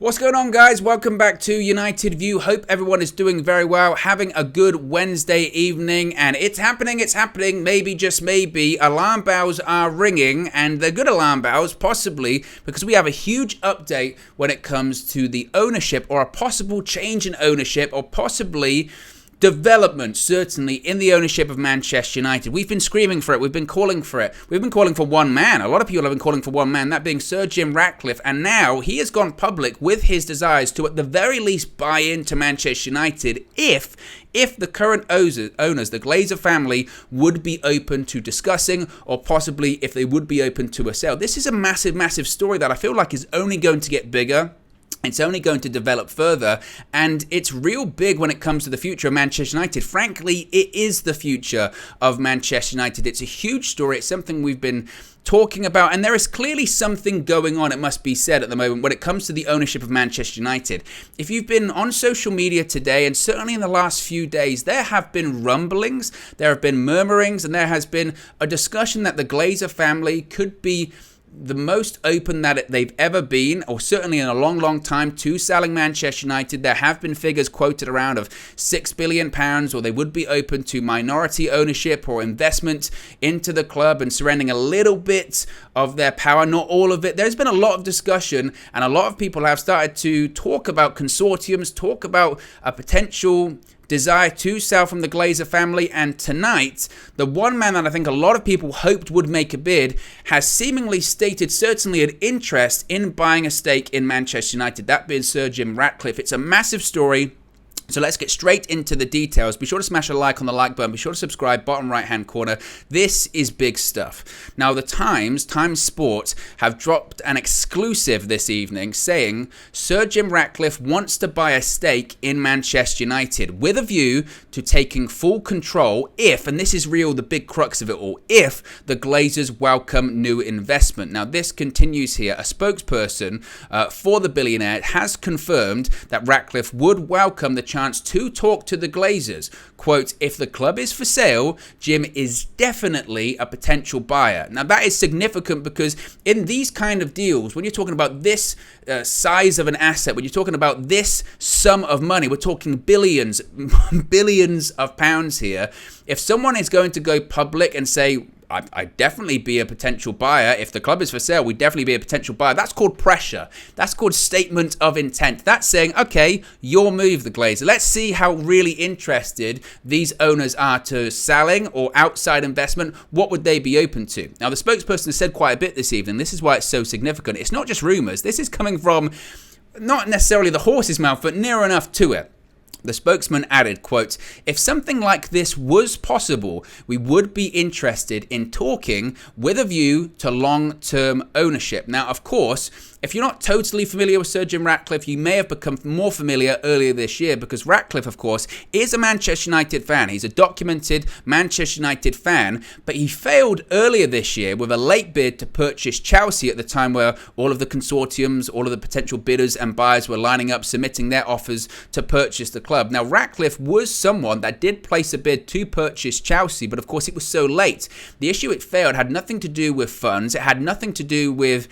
What's going on, guys? Welcome back to United View. Hope everyone is doing very well, having a good Wednesday evening, and it's happening, maybe, just maybe, alarm bells are ringing, and they're good alarm bells, possibly, because we have a huge update when it comes to the ownership, or a possible change in ownership, or possibly development, certainly, in the ownership of Manchester United. We've been screaming for it. We've been calling for it. We've been calling for one man. A lot of people have been calling for one man, that being Sir Jim Ratcliffe. And now he has gone public with his desires to, at the very least, buy into Manchester United if the current owners, the Glazer family, would be open to discussing, or possibly if they would be open to a sale. This is a massive, massive story that I feel like is only going to get bigger. It's only going to develop further, and it's real big when it comes to the future of Manchester United. Frankly, it is the future of Manchester United. It's a huge story. It's something we've been talking about, and there is clearly something going on, it must be said, at the moment when it comes to the ownership of Manchester United. If you've been on social media today, and certainly in the last few days, there have been rumblings, there have been murmurings, and there has been a discussion that the Glazer family could be the most open that they've ever been, or certainly in a long, long time, to selling Manchester United. There have been figures quoted around of £6 billion, or they would be open to minority ownership or investment into the club and surrendering a little bit of their power, not all of it. There's been a lot of discussion, and a lot of people have started to talk about consortiums, talk about a potential desire to sell from the Glazer family, and tonight, the one man that I think a lot of people hoped would make a bid has seemingly stated certainly an interest in buying a stake in Manchester United, that being Sir Jim Ratcliffe. It's a massive story. So let's get straight into the details. Be sure to smash a like on the like button. Be sure to subscribe, bottom right-hand corner. This is big stuff. Now, the Times Sport, have dropped an exclusive this evening saying Sir Jim Ratcliffe wants to buy a stake in Manchester United with a view to taking full control if, and this is real, the big crux of it all, if the Glazers welcome new investment. Now, this continues here. A spokesperson for the billionaire has confirmed that Ratcliffe would welcome the chance to talk to the Glazers. Quote, if the club is for sale, Jim is definitely a potential buyer. Now, that is significant because in these kind of deals, when you're talking about this size of an asset, when you're talking about this sum of money, we're talking billions of pounds here. If someone is going to go public and say, I'd definitely be a potential buyer. If the club is for sale, we'd definitely be a potential buyer. That's called pressure. That's called statement of intent. That's saying, okay, your move, the Glazer. Let's see how really interested these owners are to selling or outside investment. What would they be open to? Now, the spokesperson has said quite a bit this evening. This is why it's so significant. It's not just rumours. This is coming from not necessarily the horse's mouth, but near enough to it. The spokesman added, quote, if something like this was possible, we would be interested in talking with a view to long-term ownership. Now, of course, if you're not totally familiar with Sir Jim Ratcliffe, you may have become more familiar earlier this year because Ratcliffe, of course, is a Manchester United fan. He's a documented Manchester United fan, but he failed earlier this year with a late bid to purchase Chelsea at the time where all of the consortiums, all of the potential bidders and buyers were lining up, submitting their offers to purchase the club. Now, Ratcliffe was someone that did place a bid to purchase Chelsea, but of course it was so late. The issue it failed had nothing to do with funds. It had nothing to do with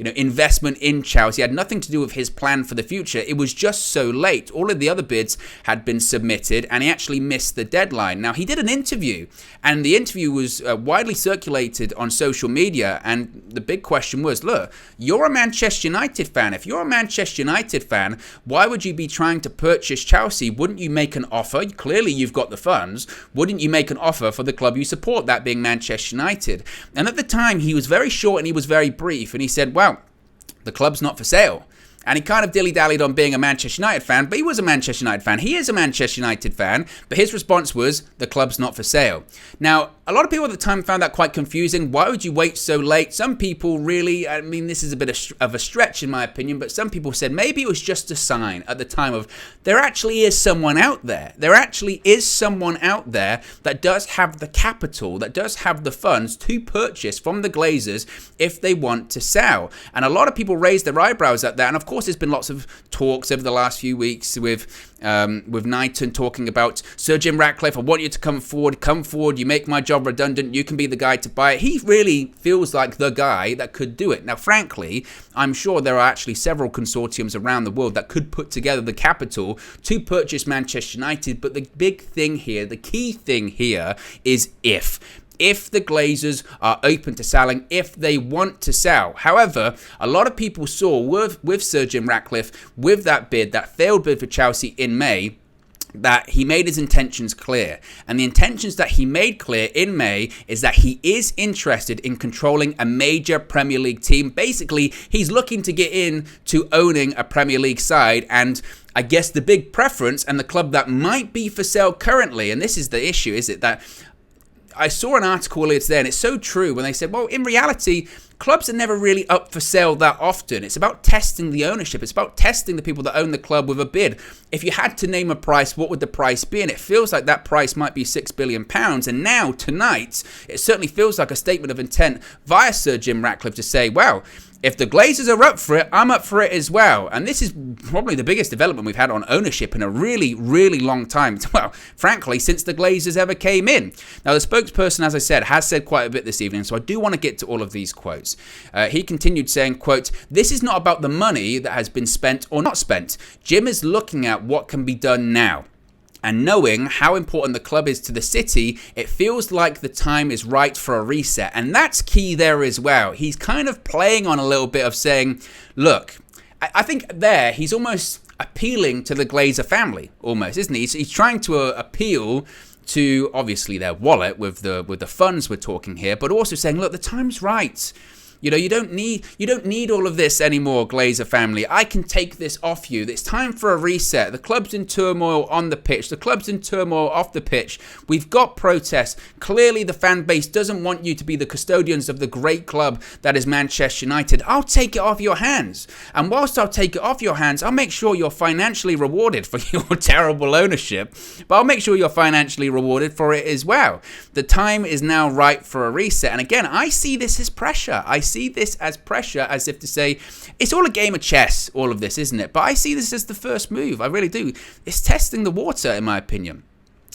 investment in Chelsea. It had nothing to do with his plan for the future. It was just so late. All of the other bids had been submitted, and he actually missed the deadline. Now, he did an interview, and the interview was widely circulated on social media, and the big question was, look, you're a Manchester United fan. If you're a Manchester United fan, why would you be trying to purchase Chelsea? Wouldn't you make an offer? Clearly, you've got the funds. Wouldn't you make an offer for the club you support, that being Manchester United? And at the time, he was very short and he was very brief, and he said, well, the club's not for sale. And he kind of dilly-dallied on being a Manchester United fan, but he was a Manchester United fan. He is a Manchester United fan, but his response was, the club's not for sale. Now, a lot of people at the time found that quite confusing. Why would you wait so late? Some people really, I mean, this is a bit of a stretch in my opinion, but some people said maybe it was just a sign at the time of, there actually is someone out there. There actually is someone out there that does have the capital, that does have the funds to purchase from the Glazers if they want to sell. And a lot of people raised their eyebrows at that, and of course, there's been lots of talks over the last few weeks with with Knighton talking about Sir Jim Ratcliffe, I want you to come forward, you make my job redundant, you can be the guy to buy it. He really feels like the guy that could do it. Now, frankly, I'm sure there are actually several consortiums around the world that could put together the capital to purchase Manchester United, but the big thing here, the key thing here is if the Glazers are open to selling, if they want to sell. However, a lot of people saw with Sir Jim Ratcliffe, with that bid, that failed bid for Chelsea in May, that he made his intentions clear. And the intentions that he made clear in May is that he is interested in controlling a major Premier League team. Basically, he's looking to get in to owning a Premier League side, and I guess the big preference and the club that might be for sale currently, and this is the issue, is it that I saw an article earlier today, and it's so true when they said, well, in reality, clubs are never really up for sale that often. It's about testing the ownership. It's about testing the people that own the club with a bid. If you had to name a price, what would the price be? And it feels like that price might be £6 billion. And now, tonight, it certainly feels like a statement of intent via Sir Jim Ratcliffe to say, well, if the Glazers are up for it, I'm up for it as well. And this is probably the biggest development we've had on ownership in a really, really long time. Well, frankly, since the Glazers ever came in. Now, the spokesperson, as I said, has said quite a bit this evening, so I do want to get to all of these quotes. He continued saying, quote, "This is not about the money that has been spent or not spent. Jim is looking at what can be done now. And knowing how important the club is to the city, it feels like the time is right for a reset." And that's key there as well. He's kind of playing on a little bit of saying, look, I think there he's almost appealing to the Glazer family, almost, isn't he? He's trying to appeal to, obviously, their wallet with the funds we're talking here, but also saying, look, the time's right. You know, you don't need all of this anymore, Glazer family. I can take this off you. It's time for a reset. The club's in turmoil on the pitch. The club's in turmoil off the pitch. We've got protests. Clearly, the fan base doesn't want you to be the custodians of the great club that is Manchester United. I'll take it off your hands. And whilst I'll take it off your hands, I'll make sure you're financially rewarded for your terrible ownership. But I'll make sure you're financially rewarded for it as well. The time is now right for a reset. And again, I see this as pressure. I see this as pressure, as if to say, it's all a game of chess, all of this, isn't it? But I see this as the first move. I really do. It's testing the water, in my opinion.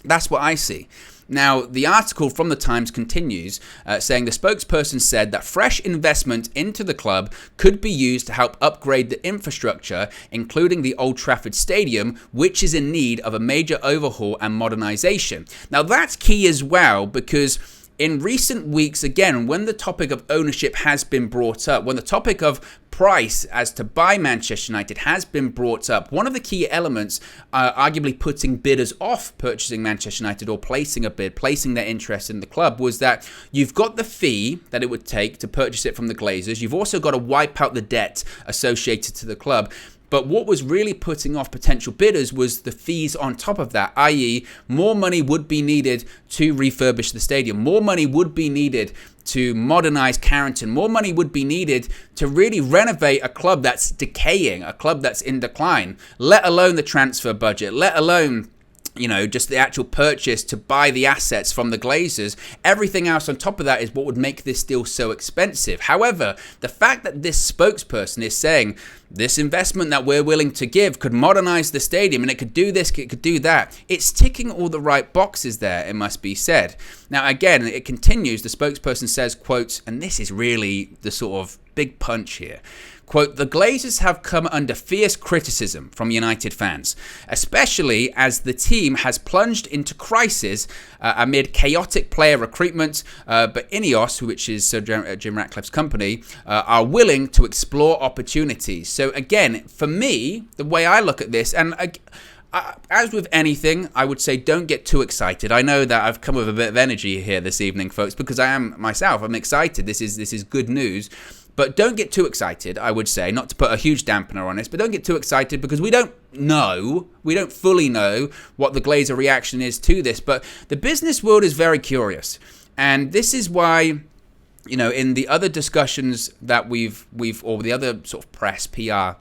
That's what I see. Now, the article from the Times continues, saying the spokesperson said that fresh investment into the club could be used to help upgrade the infrastructure, including the Old Trafford Stadium, which is in need of a major overhaul and modernisation. Now, that's key as well, because in recent weeks, again, when the topic of ownership has been brought up, when the topic of price as to buy Manchester United has been brought up, one of the key elements, arguably putting bidders off purchasing Manchester United or placing a bid, placing their interest in the club, was that you've got the fee that it would take to purchase it from the Glazers. You've also got to wipe out the debt associated to the club. But what was really putting off potential bidders was the fees on top of that, i.e. more money would be needed to refurbish the stadium. More money would be needed to modernise Carrington. More money would be needed to really renovate a club that's decaying, a club that's in decline, let alone the transfer budget, let alone, you know, just the actual purchase to buy the assets from the Glazers. Everything else on top of that is what would make this deal so expensive. However, the fact that this spokesperson is saying this investment that we're willing to give could modernize the stadium and it could do this, it could do that, it's ticking all the right boxes there, it must be said. Now, again, it continues. The spokesperson says, quote, and this is really the sort of big punch here, quote, "The Glazers have come under fierce criticism from United fans, especially as the team has plunged into crisis amid chaotic player recruitment, but Ineos, which is Sir Jim Ratcliffe's company, are willing to explore opportunities." So again, for me, the way I look at this, and as with anything, I would say don't get too excited. I know that I've come with a bit of energy here this evening, folks, because I am myself. I'm excited. This is good news. But don't get too excited, I would say, not to put a huge dampener on this, but don't get too excited because we don't fully know what the Glazer reaction is to this. But the business world is very curious. And this is why, you know, in the other discussions that we've or the other sort of press, PR,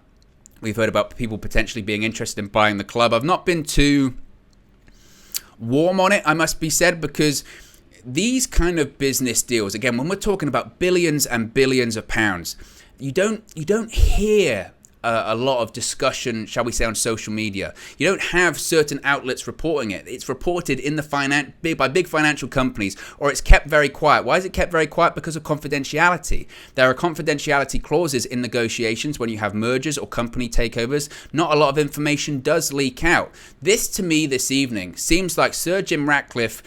we've heard about people potentially being interested in buying the club. I've not been too warm on it, I must be said, because these kind of business deals, again, when we're talking about billions and billions of pounds, you don't hear a lot of discussion, shall we say, on social media. You don't have certain outlets reporting it. It's reported in the by big financial companies, or it's kept very quiet. Why is it kept very quiet? Because of confidentiality. There are confidentiality clauses in negotiations when you have mergers or company takeovers. Not a lot of information does leak out. This, to me, this evening, seems like Sir Jim Ratcliffe,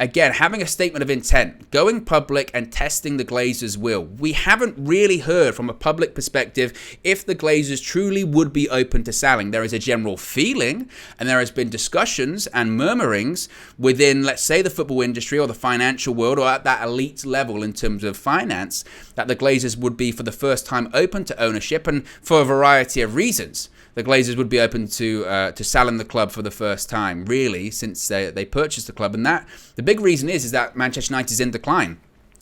again, having a statement of intent, going public and testing the Glazers' will. We haven't really heard from a public perspective if the Glazers truly would be open to selling. There is a general feeling, and there has been discussions and murmurings within, let's say, the football industry or the financial world, or at that elite level in terms of finance, that the Glazers would be for the first time open to ownership, and for a variety of reasons. The Glazers would be open to selling the club for the first time, really, since they purchased the club. And that the big reason is that Manchester United is in decline.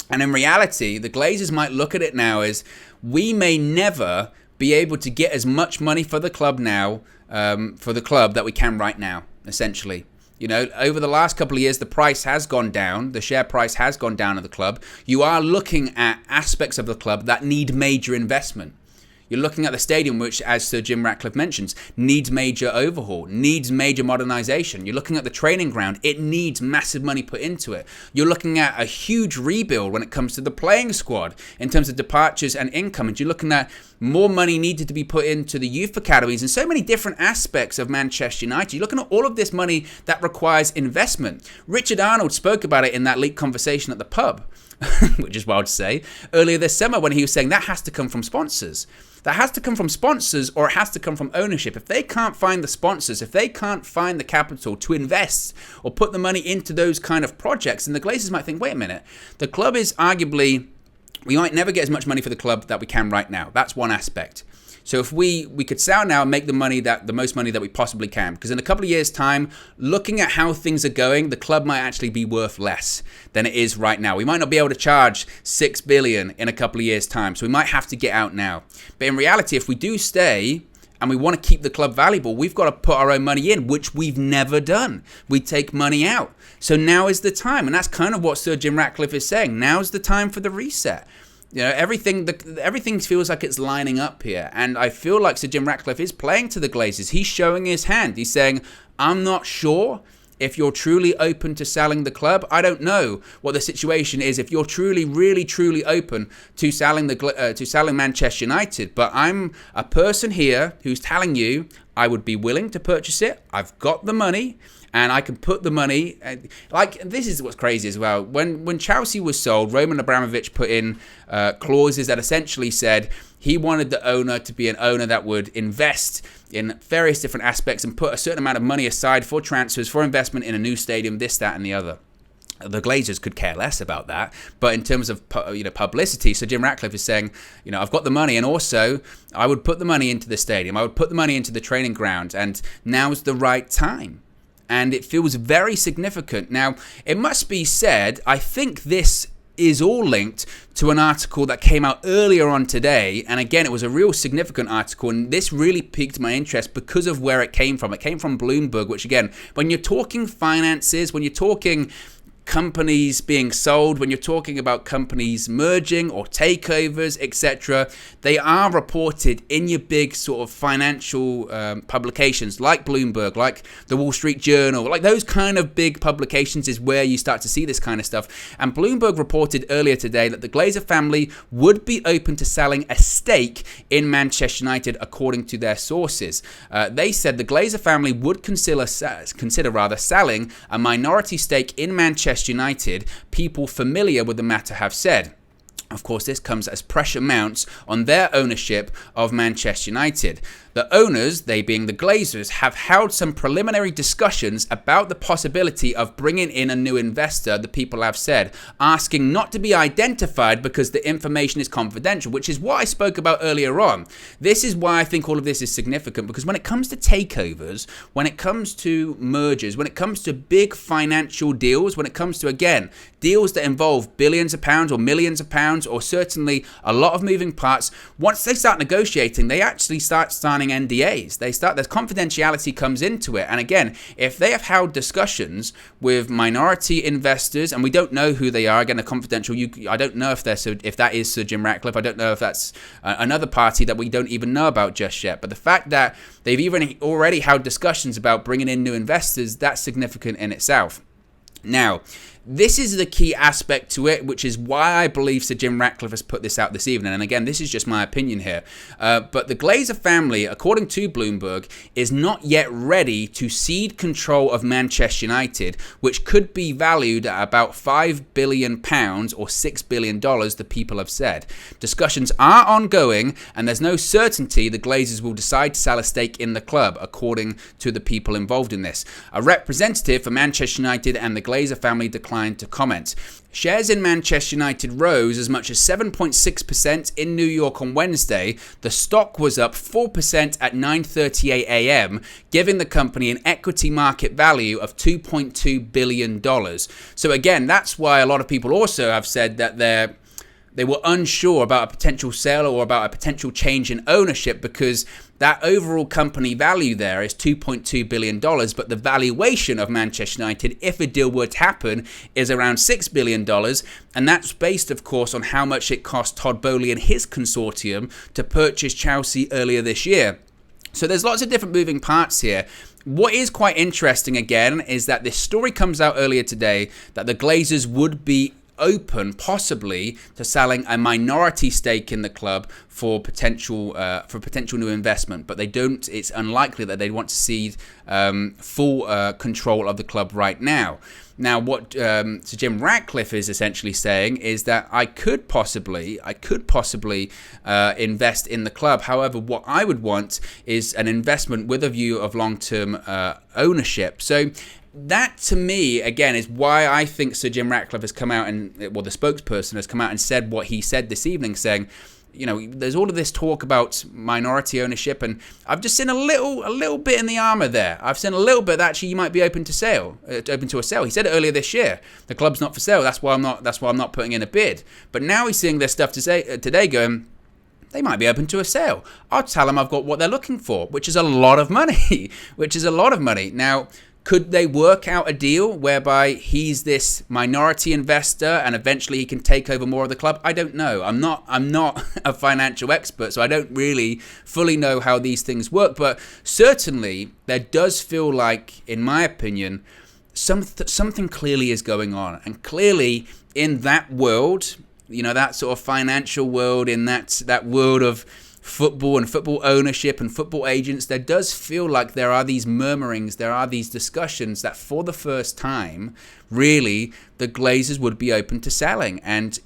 And in reality, the Glazers might look at it now as, we may never be able to get as much money for the club now, that we can right now, essentially. You know, over the last couple of years, the price has gone down. The share price has gone down of the club. You are looking at aspects of the club that need major investment. You're looking at the stadium, which, as Sir Jim Ratcliffe mentions, needs major overhaul, needs major modernisation. You're looking at the training ground. It needs massive money put into it. You're looking at a huge rebuild when it comes to the playing squad in terms of departures and income. And you're looking at more money needed to be put into the youth academies and so many different aspects of Manchester United. You're looking at all of this money that requires investment. Richard Arnold spoke about it in that leaked conversation at the pub, which is wild to say, earlier this summer, when he was saying that has to come from sponsors. That has to come from sponsors, or it has to come from ownership. If they can't find the sponsors, if they can't find the capital to invest or put the money into those kind of projects, then the Glazers might think, wait a minute, the club is arguably, we might never get as much money for the club that we can right now. That's one aspect. So if we could sell now and make the most money that we possibly can, because in a couple of years' time, looking at how things are going, the club might actually be worth less than it is right now. We might not be able to charge $6 billion in a couple of years' time, so we might have to get out now. But in reality, if we do stay and we want to keep the club valuable, we've got to put our own money in, which we've never done. We take money out. So now is the time, and that's kind of what Sir Jim Ratcliffe is saying. Now's the time for the reset. You know, everything feels like it's lining up here. And I feel like Sir Jim Ratcliffe is playing to the Glazers. He's showing his hand. He's saying, I'm not sure if you're truly open to selling the club. I don't know what the situation is if you're truly, really, truly open to selling Manchester United. But I'm a person here who's telling you I would be willing to purchase it. I've got the money. And I can put the money, like, this is what's crazy as well. When Chelsea was sold, Roman Abramovich put in clauses that essentially said he wanted the owner to be an owner that would invest in various different aspects and put a certain amount of money aside for transfers, for investment in a new stadium, this, that, and the other. The Glazers could care less about that, but in terms of publicity, so Jim Ratcliffe is saying, I've got the money, and also I would put the money into the stadium, I would put the money into the training ground, and now's the right time. And it feels very significant. Now, it must be said, I think this is all linked to an article that came out earlier on today. And again, it was a real significant article. And this really piqued my interest because of where it came from. It came from Bloomberg, which again, when you're talking finances, when you're talking companies being sold, when you're talking about companies merging or takeovers, etc., they are reported in your big sort of financial publications like Bloomberg, like the Wall Street Journal, like those kind of big publications is where you start to see this kind of stuff. And Bloomberg reported earlier today that the Glazer family would be open to selling a stake in Manchester United, according to their sources. They said the Glazer family would consider selling a minority stake in Manchester United. People familiar with the matter have said. Of course, this comes as pressure mounts on their ownership of Manchester United. The owners, they being the Glazers, have held some preliminary discussions about the possibility of bringing in a new investor, the people have said, asking not to be identified because the information is confidential, which is what I spoke about earlier on. This is why I think all of this is significant, because when it comes to takeovers, when it comes to mergers, when it comes to big financial deals, when it comes to, again, deals that involve billions of pounds or millions of pounds pounds, or certainly a lot of moving parts. Once they start negotiating, they actually start signing NDAs. There's confidentiality comes into it. And again, if they have held discussions with minority investors, and we don't know who they are, again, a confidential, I don't know if that is Sir Jim Ratcliffe. I don't know if that's another party that we don't even know about just yet. But the fact that they've even already held discussions about bringing in new investors, that's significant in itself. Now, this is the key aspect to it, which is why I believe Sir Jim Ratcliffe has put this out this evening. And again, this is just my opinion here. But the Glazer family, according to Bloomberg, is not yet ready to cede control of Manchester United, which could be valued at about £5 billion or $6 billion, the people have said. Discussions are ongoing, and there's no certainty the Glazers will decide to sell a stake in the club, according to the people involved in this. A representative for Manchester United and the Glazer family declined to comment. Shares in Manchester United rose as much as 7.6% in New York on Wednesday. The stock was up 4% at 9:38 a.m., giving the company an equity market value of $2.2 billion. So again, that's why a lot of people also have said that they were unsure about a potential sale or about a potential change in ownership, because that overall company value there is $2.2 billion, but the valuation of Manchester United, if a deal were to happen, is around $6 billion. And that's based, of course, on how much it cost Todd Boehly and his consortium to purchase Chelsea earlier this year. So there's lots of different moving parts here. What is quite interesting, again, is that this story comes out earlier today that the Glazers would be open possibly to selling a minority stake in the club for potential new investment, but it's unlikely that they want to cede full control of the club right now. Now, what Sir Jim Ratcliffe is essentially saying is that I could possibly invest in the club. However, what I would want is an investment with a view of long-term ownership. So that, to me, again, is why I think Sir Jim Ratcliffe has come out and, well, the spokesperson has come out and said what he said this evening, saying, you know, there's all of this talk about minority ownership, and I've just seen a little bit in the armour there. I've seen a little bit that actually you might be open to a sale. He said it earlier this year. The club's not for sale. That's why I'm not putting in a bid. But now he's seeing this stuff today going, they might be open to a sale. I'll tell them I've got what they're looking for, which is a lot of money. Now, could they work out a deal whereby he's this minority investor and eventually he can take over more of the club? I don't know. I'm not a financial expert, so I don't really fully know how these things work. But certainly there does feel like, in my opinion, something clearly is going on. And clearly in that world, you know, that sort of financial world, in that world of football and football ownership and football agents, there does feel like there are these murmurings, there are these discussions that for the first time, really, the Glazers would be open to selling. And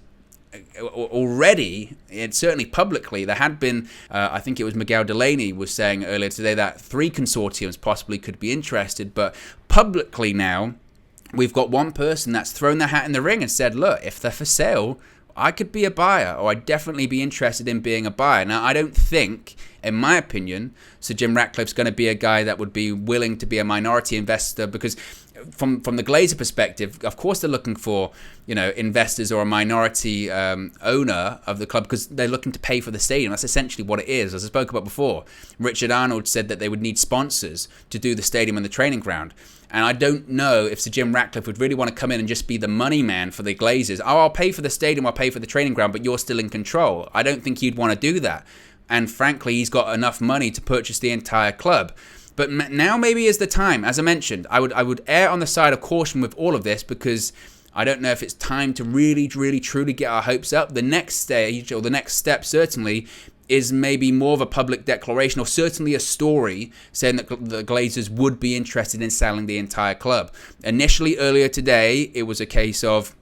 already, and certainly publicly, there had been, I think it was Miguel Delaney was saying earlier today that 3 consortiums possibly could be interested, but publicly now, we've got one person that's thrown their hat in the ring and said, look, if they're for sale, I could be a buyer, or I'd definitely be interested in being a buyer. Now, I don't think, in my opinion, Sir Jim Ratcliffe's going to be a guy that would be willing to be a minority investor, because from the Glazer perspective, of course they're looking for, you know, investors or a minority owner of the club, because they're looking to pay for the stadium. That's essentially what it is. As I spoke about before, Richard Arnold said that they would need sponsors to do the stadium and the training ground. And I don't know if Sir Jim Ratcliffe would really want to come in and just be the money man for the Glazers. Oh, I'll pay for the stadium, I'll pay for the training ground, but you're still in control. I don't think he'd want to do that. And frankly, he's got enough money to purchase the entire club. But now maybe is the time. As I mentioned, I would err on the side of caution with all of this, because I don't know if it's time to really, truly get our hopes up. The next stage, or the next step certainly, is maybe more of a public declaration, or certainly a story saying that the Glazers would be interested in selling the entire club. Initially, earlier today, it was a case of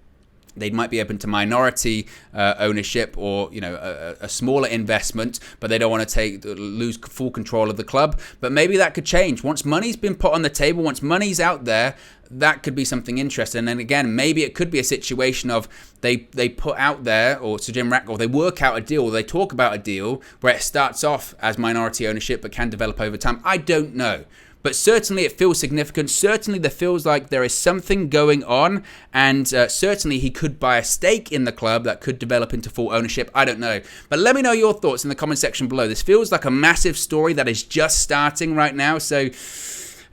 they might be open to minority ownership, or, you know, a smaller investment, but they don't want to lose full control of the club. But maybe that could change once money's been put on the table. Once money's out there, that could be something interesting. And then again, maybe it could be a situation of they put out there, or Sir Jim Ratcliffe, they work out a deal, or they talk about a deal where it starts off as minority ownership but can develop over time. I don't know. but certainly it feels significant. Certainly there feels like there is something going on, and certainly he could buy a stake in the club that could develop into full ownership. I don't know. But let me know your thoughts in the comment section below. This feels like a massive story that is just starting right now, so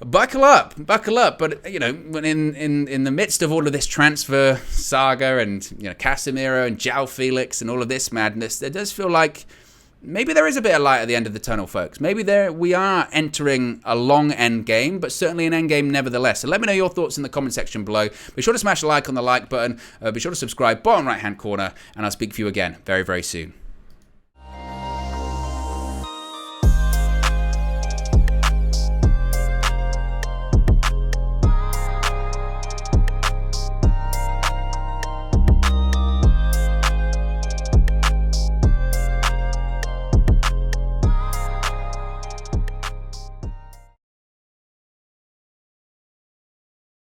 buckle up. But, you know, in the midst of all of this transfer saga and, you know, Casemiro and João Felix and all of this madness, there does feel like maybe there is a bit of light at the end of the tunnel, folks. Maybe we are entering a long end game, but certainly an end game nevertheless. So let me know your thoughts in the comment section below. Be sure to smash a like on the like button. Be sure to subscribe, bottom right-hand corner, and I'll speak to you again very, very soon.